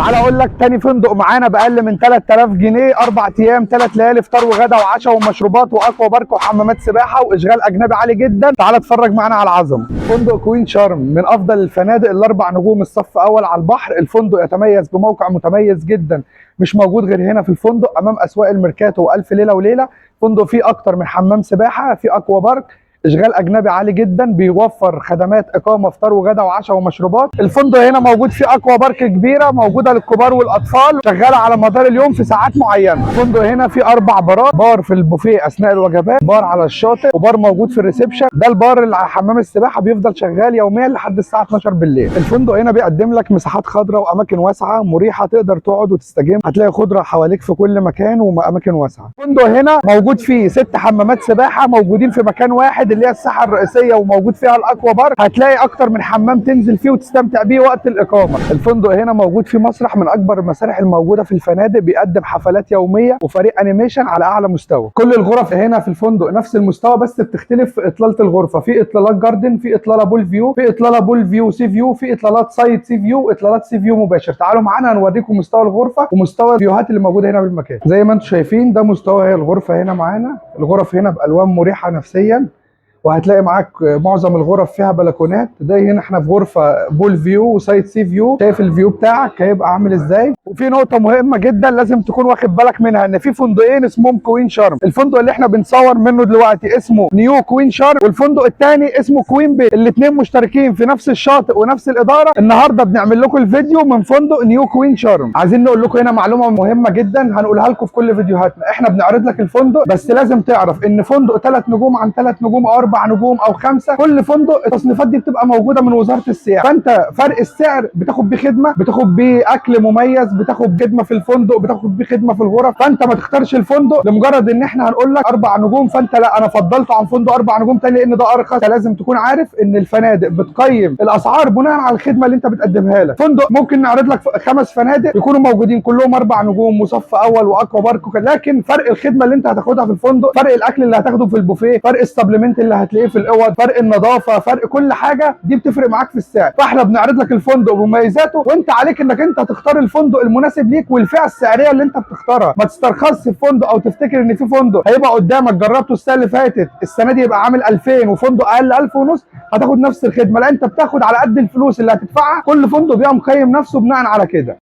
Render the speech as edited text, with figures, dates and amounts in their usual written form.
تعال اقول لك تاني فندق معانا باقل من 3000 جنيه، 4 ايام 3 ليالي، فطار وغدا وعشاء ومشروبات واكوا بارك وحمامات سباحه واشغال اجنبي عالي جدا. تعال اتفرج معانا على العظمه. فندق كوين شارم من افضل الفنادق الاربع نجوم الصف اول على البحر. الفندق يتميز بموقع متميز جدا مش موجود غير هنا في الفندق امام اسواق الميركاتو والف ليله وليله. فندق فيه اكتر من حمام سباحه، فيه اكوا بارك، اشغال اجنبي عالي جدا، بيوفر خدمات اقامه فطار وغدا وعشاء ومشروبات. الفندق هنا موجود فيه اكوا بارك كبيره موجوده للكبار والاطفال، شغاله على مدار اليوم في ساعات معينه. الفندق هنا فيه 4 بارات، بار في البوفيه اثناء الوجبات، بار على الشاطئ، وبار موجود في الريسبشن. ده البار اللي على حمام السباحه بيفضل شغال يوميا لحد الساعه 12 بالليل. الفندق هنا بيقدم لك مساحات خضراء واماكن واسعه مريحه تقدر تقعد وتستجم، هتلاقي خضره حواليك في كل مكان واماكن واسعه. الفندق هنا موجود فيه 6 حمامات سباحه موجودين في مكان واحد اللي هي الساحه الرئيسيه وموجود فيها الاكوا بارك، هتلاقي اكتر من حمام تنزل فيه وتستمتع بيه وقت الاقامه. الفندق هنا موجود فيه مسرح من اكبر المسارح الموجوده في الفنادق، بيقدم حفلات يوميه وفريق انيميشن على اعلى مستوى. كل الغرف هنا في الفندق نفس المستوى بس بتختلف في اطلاله الغرفه، في اطلالات جاردن، في اطلاله بول فيو، في اطلاله بول فيو سي فيو، في اطلالات سايد سي فيو، اطلالات سي فيو مباشر. تعالوا معانا هنوريكم مستوى الغرفه ومستوى الفيوهات اللي موجوده هنا بالمكان. زي ما انتم شايفين ده مستوى الغرفه هنا معانا. الغرف هنا بالوان مريحه نفسيا، وهتلاقي معاك معظم الغرف فيها بلكونات. ده هنا احنا في غرفه بول فيو وسايد سي فيو، شايف الفيو بتاعك هيبقى عامل ازاي. وفي نقطه مهمه جدا لازم تكون واخد بالك منها، ان في فندقين اسمهم كوين شارم. الفندق اللي احنا بنصور منه دلوقتي اسمه نيو كوين شارم، والفندق الثاني اسمه كوين بي. الاثنين مشتركين في نفس الشاطئ ونفس الاداره. النهارده بنعمل لكم الفيديو من فندق نيو كوين شارم. عايزين نقول لكم هنا معلومه مهمه جدا هنقولها لكم في كل فيديوهاتنا. احنا بنعرض لك الفندق بس لازم تعرف ان فندق 3 نجوم عن 3 نجوم او 4 نجوم او 5، كل فندق التصنيفات دي بتبقى موجوده من وزاره السياحه. فانت فرق السعر بتاخد بيه خدمه، بتاخد بيه اكل مميز، بتاخد خدمه في الفندق، بتاخد بيه خدمه في الغرف. فانت ما تختارش الفندق لمجرد ان احنا هنقول لك 4 نجوم فانت لا انا فضلته عن فندق 4 نجوم تاني لان ده ارخص. انت لازم تكون عارف ان الفنادق بتقيم الاسعار بناء على الخدمه اللي انت بتقدمها لك. فندق ممكن نعرض لك 5 فنادق يكونوا موجودين كلهم 4 نجوم وصف اول واكوا بارك، لكن فرق الخدمه اللي انت هتاخدها في الفندق، فرق الاكل اللي هتاخده في البوفيه، فرق السبلمنت اللي هتلاقيه في الاوض، فرق النظافه، فرق كل حاجه دي بتفرق معاك في السعر. فاحنا بنعرض لك الفندق بمميزاته، وانت عليك انك انت تختار الفندق المناسب ليك والفئه السعريه اللي انت بتختارها. ما تسترخصش في فندق او تفتكر ان في فندق هيبقى قدامك جربته السنه اللي فاتت السنه دي يبقى عامل 2000 وفندق اقل 1000 ونص هتاخد نفس الخدمه. لا، انت بتاخد على قد الفلوس اللي هتدفعها. كل فندق بيبقى مقيم نفسه بناء على كده.